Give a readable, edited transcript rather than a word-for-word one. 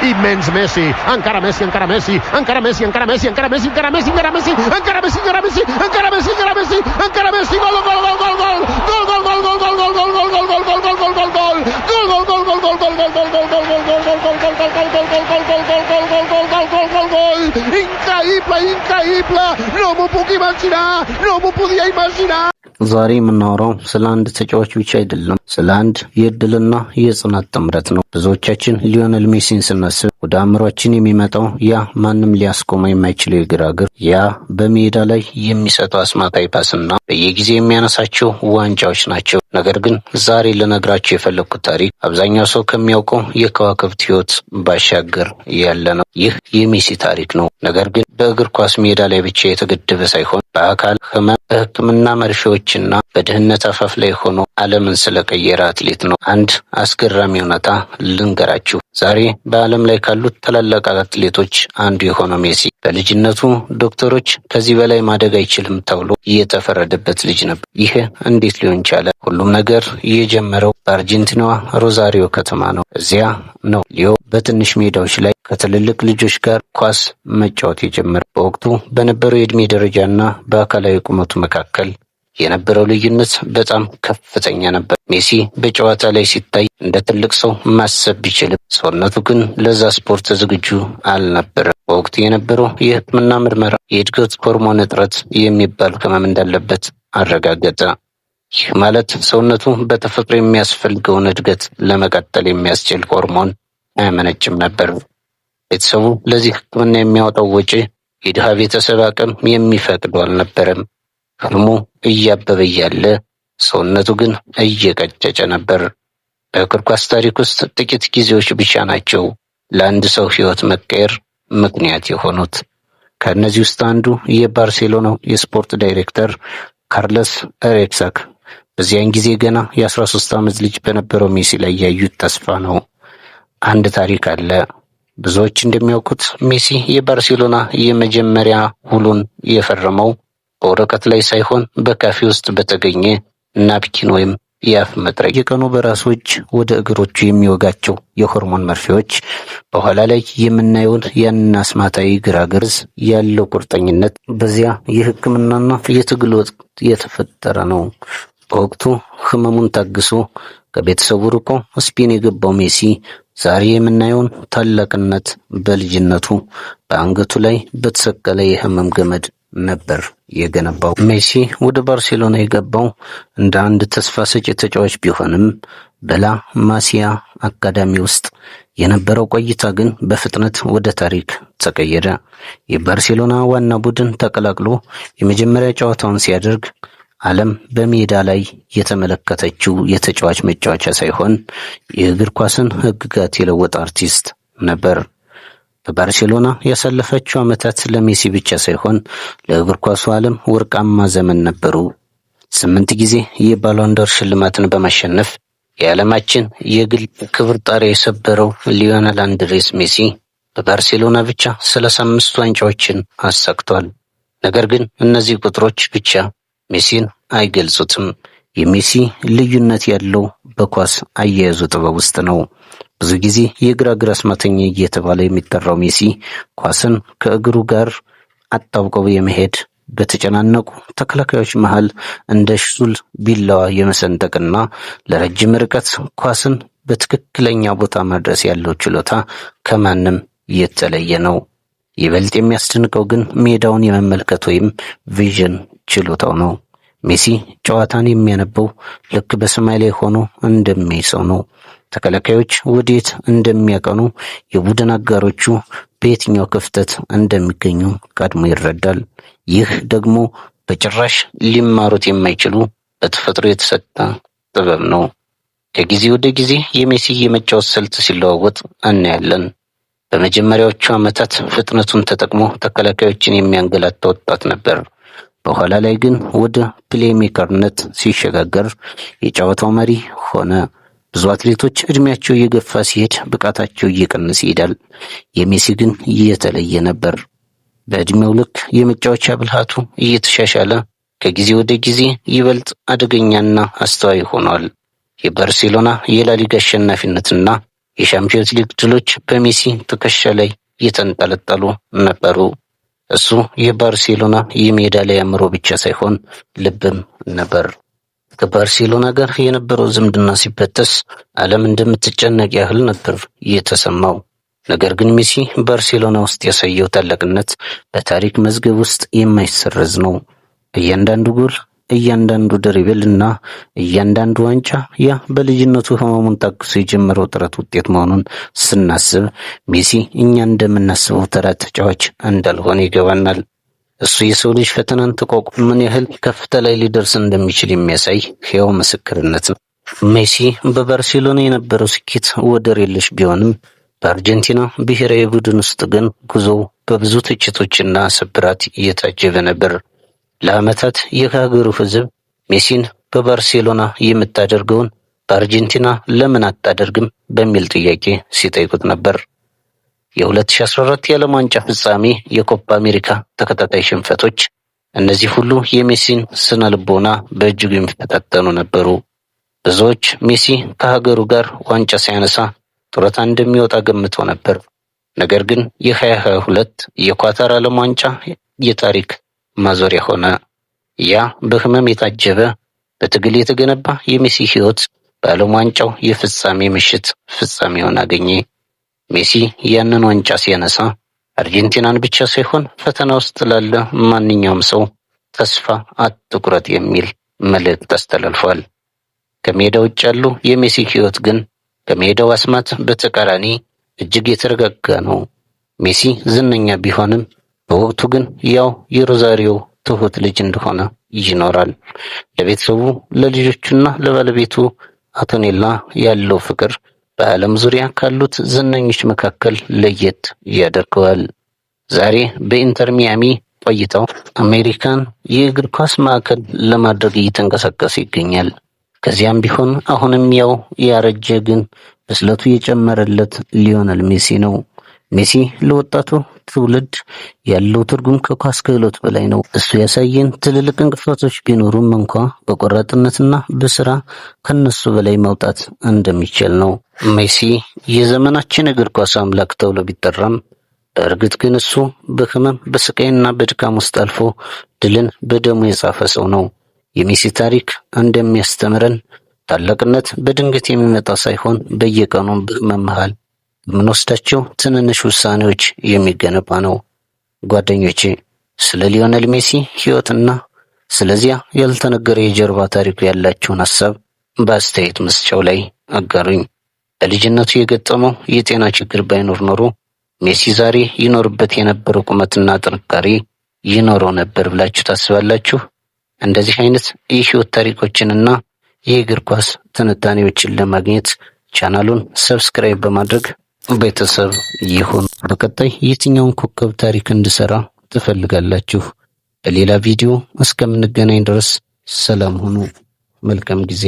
immens Messi, encara Messi, increïble, no m'ho puc imaginar, no m'ho podia imaginar. ዛሬ የምናወራው ስለ አንድ ተጫዋች ብቻ አይደለም፣ ስለ አንድ የድልና የጽናት ጥምረት ነው። ብዙዎቻችን ሊዮኔል ሜሲን ስናስብ ወደ አእምሯችን የሚመጣው ያ ማንም ሊያስቆመው የማይችለው የግራ እግር፣ ያ በሜዳ ላይ የሚሰጠው አስማታዊ ፓስና በየጊዜው የሚያነሳቸው ዋንጫዎች ናቸው። ነገር ግን ዛሬ ልነግራችሁ የፈለግኩት ታሪክ አብዛኛው ሰው ከሚያውቀው የከዋክብት ሕይወት ባሻገር ያለ ነው። ይህ የሜሲ ታሪክ ነው። ነገር ግን በእግር ኳስ ሜዳ ላይ ብቻ የተገደበ ሳይሆን በአካል ህመም፣ በሕክምና መርፌዎችና በድህነት አፋፍ ላይ ሆኖ ዓለምን ስለቀየረ አትሌት ነው። አንድ አስገራሚ እውነታ ልንገራችሁ። ዛሬ በዓለም ላይ ካሉት ታላላቅ አትሌቶች አንዱ የሆነው ሜሲ በልጅነቱ ዶክተሮች ከዚህ በላይ ማደግ አይችልም ተብሎ የተፈረደበት ልጅ ነበር። ይህ እንዴት ሊሆን ቻለ? ሁሉም ነገር የጀመረው በአርጀንቲናዋ ሮዛሪዮ ከተማ ነው። እዚያ ነው ሊዮ በትንሽ ሜዳዎች ላይ ከትልልቅ ልጆች ጋር ኳስ መጫወት የጀመረ። በወቅቱ በነበረው የዕድሜ ደረጃና በአካላዊ ቁመቱ መካከል የነበረው ልዩነት በጣም ከፍተኛ ነበር። ሜሲ በጨዋታ ላይ ሲታይ እንደ ትልቅ ሰው ማሰብ ቢችልም ሰውነቱ ግን ለዛ ስፖርት ዝግጁ አልነበረም። በወቅቱ የነበረው የሕክምና ምርመራ የእድገት ሆርሞን እጥረት የሚባል ህመም እንዳለበት አረጋገጠ። ይህ ማለት ሰውነቱ በተፈጥሮ የሚያስፈልገውን እድገት ለመቀጠል የሚያስችል ሆርሞን አያመነጭም ነበር። ቤተሰቡ ለዚህ ሕክምና የሚያወጣው ወጪ የድሃ ቤተሰብ አቅም የሚፈቅደው አልነበረም። ህልሙ እያበበ እያለ ሰውነቱ ግን እየቀጨጨ ነበር። በእግር ኳስ ታሪክ ውስጥ ጥቂት ጊዜዎች ብቻ ናቸው ለአንድ ሰው ህይወት መቀየር ምክንያት የሆኑት። ከእነዚህ ውስጥ አንዱ የባርሴሎናው የስፖርት ዳይሬክተር ካርለስ ኤሬክሳክ በዚያን ጊዜ ገና የ13 ዓመት ልጅ በነበረው ሜሲ ላይ ያዩት ተስፋ ነው። አንድ ታሪክ አለ። ብዙዎች እንደሚያውቁት ሜሲ የባርሴሎና የመጀመሪያ ውሉን የፈረመው በወረቀት ላይ ሳይሆን በካፌ ውስጥ በተገኘ ናፕኪን ወይም የአፍ መጥረጊያ። የቀኑ በራሱ እጅ ወደ እግሮቹ የሚወጋቸው የሆርሞን መርፌዎች በኋላ ላይ የምናየውን ያንን አስማታዊ ግራግርዝ ያለው ቁርጠኝነት በዚያ የሕክምናና የትግል ወቅት የተፈጠረ ነው። በወቅቱ ህመሙን ታግሶ ከቤተሰቡ ርቆ ስፔን የገባው ሜሲ ዛሬ የምናየውን ታላቅነት በልጅነቱ በአንገቱ ላይ በተሰቀለ የህመም ገመድ ነበር የገነባው። ሜሲ ወደ ባርሴሎና የገባው እንደ አንድ ተስፋ ሰጪ ተጫዋች ቢሆንም በላ ማሲያ አካዳሚ ውስጥ የነበረው ቆይታ ግን በፍጥነት ወደ ታሪክ ተቀየረ። የባርሴሎና ዋና ቡድን ተቀላቅሎ የመጀመሪያ ጨዋታውን ሲያደርግ ዓለም በሜዳ ላይ የተመለከተችው የተጫዋች መጫወቻ ሳይሆን የእግር ኳስን ህግጋት የለወጠ አርቲስት ነበር። በባርሴሎና ያሳለፈችው ዓመታት ለሜሲ ብቻ ሳይሆን ለእግር ኳሱ ዓለም ወርቃማ ዘመን ነበሩ። 8 ጊዜ የባሎንዶር ሽልማትን በማሸነፍ የዓለማችን የግል ክብር ጣሪያ የሰበረው ሊዮኔል አንድሬስ ሜሲ በባርሴሎና ብቻ 35 ዋንጫዎችን አሳክቷል። ነገር ግን እነዚህ ቁጥሮች ብቻ ሜሲን አይገልጹትም። የሜሲ ልዩነት ያለው በኳስ አያያዙ ጥበብ ውስጥ ነው። ብዙ ጊዜ የግራ እግር አስማተኛ እየተባለ የሚጠራው ሜሲ ኳስን ከእግሩ ጋር አጣብቀው የመሄድ በተጨናነቁ ተከላካዮች መሃል እንደ ሹል ቢላዋ የመሰንጠቅና ለረጅም ርቀት ኳስን በትክክለኛ ቦታ ማድረስ ያለው ችሎታ ከማንም የተለየ ነው። ይበልጥ የሚያስደንቀው ግን ሜዳውን የመመልከት ወይም ቪዥን ችሎታው ነው። ሜሲ ጨዋታን የሚያነበው ልክ በሰማይ ላይ ሆኖ እንደሚያይ ሰው ነው። ተከላካዮች ወዴት እንደሚያቀኑ፣ የቡድን አጋሮቹ በየትኛው ክፍተት እንደሚገኙ ቀድሞ ይረዳል። ይህ ደግሞ በጭራሽ ሊማሩት የማይችሉ በተፈጥሮ የተሰጠ ጥበብ ነው። ከጊዜ ወደ ጊዜ የሜሲ የመጫወት ስልት ሲለዋወጥ እናያለን። በመጀመሪያዎቹ ዓመታት ፍጥነቱን ተጠቅሞ ተከላካዮችን የሚያንገላታ ወጣት ነበር። በኋላ ላይ ግን ወደ ፕሌይሜከርነት ሲሸጋገር የጨዋታው መሪ ሆነ። ብዙ አትሌቶች እድሜያቸው እየገፋ ሲሄድ ብቃታቸው እየቀነሰ ይሄዳል። የሜሲ ግን የተለየ ነበር። በእድሜው ልክ የመጫወቻ ብልሃቱ እየተሻሻለ ከጊዜ ወደ ጊዜ ይበልጥ አደገኛና አስተዋይ ሆኗል። የባርሴሎና የላሊጋ አሸናፊነትና የሻምፒዮንስ ሊግ ድሎች በሜሲ ትከሻ ላይ የተንጠለጠሉ ነበሩ። እሱ የባርሴሎና የሜዳ ላይ አእምሮ ብቻ ሳይሆን ልብም ነበር። ከባርሴሎና ጋር የነበረው ዝምድና ሲበጠስ ዓለም እንደምትጨነቅ ያህል ነበር የተሰማው። ነገር ግን ሜሲ ባርሴሎና ውስጥ ያሳየው ታላቅነት በታሪክ መዝገብ ውስጥ የማይሰረዝ ነው። እያንዳንዱ ጎል፣ እያንዳንዱ ድሪብል እና እያንዳንዱ ዋንጫ ያ በልጅነቱ ህመሙን ታግሶ የጀመረው ጥረት ውጤት መሆኑን ስናስብ ሜሲ እኛ እንደምናስበው ተራ ተጫዋች እንዳልሆነ ይገባናል። እሱ የሰው ልጅ ፈተናን ተቋቁሞ ምን ያህል ከፍታ ላይ ሊደርስ እንደሚችል የሚያሳይ ሕያው ምስክርነት ነው። ሜሲ በባርሴሎና የነበረው ስኬት ወደር የለሽ ቢሆንም በአርጀንቲና ብሔራዊ ቡድን ውስጥ ግን ጉዞው በብዙ ትችቶችና ስብራት እየታጀበ ነበር። ለዓመታት የሀገሩ ሕዝብ ሜሲን በባርሴሎና የምታደርገውን በአርጀንቲና ለምን አታደርግም በሚል ጥያቄ ሲጠይቁት ነበር። የ2014 የዓለም ዋንጫ ፍጻሜ፣ የኮፓ አሜሪካ ተከታታይ ሽንፈቶች፣ እነዚህ ሁሉ የሜሲን ስነ ልቦና በእጅጉ የሚፈታተኑ ነበሩ። ብዙዎች ሜሲ ከሀገሩ ጋር ዋንጫ ሳያነሳ ጡረታ እንደሚወጣ ገምተው ነበር። ነገር ግን የ2022 የኳታር ዓለም ዋንጫ የታሪክ ማዞሪያ ሆነ። ያ በህመም የታጀበ በትግል የተገነባ የሜሲ ሕይወት በዓለም ዋንጫው የፍጻሜ ምሽት ፍጻሜውን አገኘ። ሜሲ ያንን ዋንጫ ሲያነሳ አርጀንቲናን ብቻ ሳይሆን ፈተና ውስጥ ላለ ማንኛውም ሰው ተስፋ አትቁረጥ የሚል መልእክት አስተላልፏል። ከሜዳ ውጭ ያለው የሜሲ ሕይወት ግን ከሜዳው አስማት በተቃራኒ እጅግ የተረጋጋ ነው። ሜሲ ዝነኛ ቢሆንም በወቅቱ ግን ያው የሮዛሪዮ ትሁት ልጅ እንደሆነ ይኖራል። ለቤተሰቡ ለልጆቹና ለባለቤቱ አንቶኔላ ያለው ፍቅር በዓለም ዙሪያ ካሉት ዝነኞች መካከል ለየት ያደርገዋል። ዛሬ በኢንተር ሚያሚ ቆይታው አሜሪካን የእግር ኳስ ማዕከል ለማድረግ እየተንቀሳቀሰ ይገኛል። ከዚያም ቢሆን አሁንም ያው ያረጀ ግን ብስለቱ የጨመረለት ሊዮነል ሜሲ ነው። ሜሲ ለወጣቱ ትውልድ ያለው ትርጉም ከኳስ ክህሎት በላይ ነው። እሱ ያሳየን ትልልቅ እንቅፋቶች ቢኖሩም እንኳ በቆራጥነትና በስራ ከነሱ በላይ መውጣት እንደሚችል ነው። ሜሲ የዘመናችን እግር ኳስ አምላክ ተብሎ ቢጠራም በእርግጥ ግን እሱ በህመም በስቃይና በድካም ውስጥ አልፎ ድልን በደሙ የጻፈ ሰው ነው። የሜሲ ታሪክ እንደሚያስተምረን ታላቅነት በድንገት የሚመጣ ሳይሆን በየቀኑ በህመም መሃል የምንወስዳቸው ትንንሽ ውሳኔዎች የሚገነባ ነው። ጓደኞቼ፣ ስለ ሊዮነል ሜሲ ሕይወትና ስለዚያ ያልተነገረ የጀርባ ታሪኩ ያላችሁን ሀሳብ በአስተያየት መስጫው ላይ አጋሩኝ። በልጅነቱ የገጠመው የጤና ችግር ባይኖር ኖሮ ሜሲ ዛሬ ይኖርበት የነበረው ቁመትና ጥንካሬ ይኖረው ነበር ብላችሁ ታስባላችሁ? እንደዚህ አይነት የህይወት ታሪኮችንና የእግር ኳስ ትንታኔዎችን ለማግኘት ቻናሉን ሰብስክራይብ በማድረግ ቤተሰብ ይሁን። በቀጣይ የትኛውን ኮከብ ታሪክ እንድሰራ ትፈልጋላችሁ? በሌላ ቪዲዮ እስከምንገናኝ ድረስ ሰላም ሁኑ። መልካም ጊዜ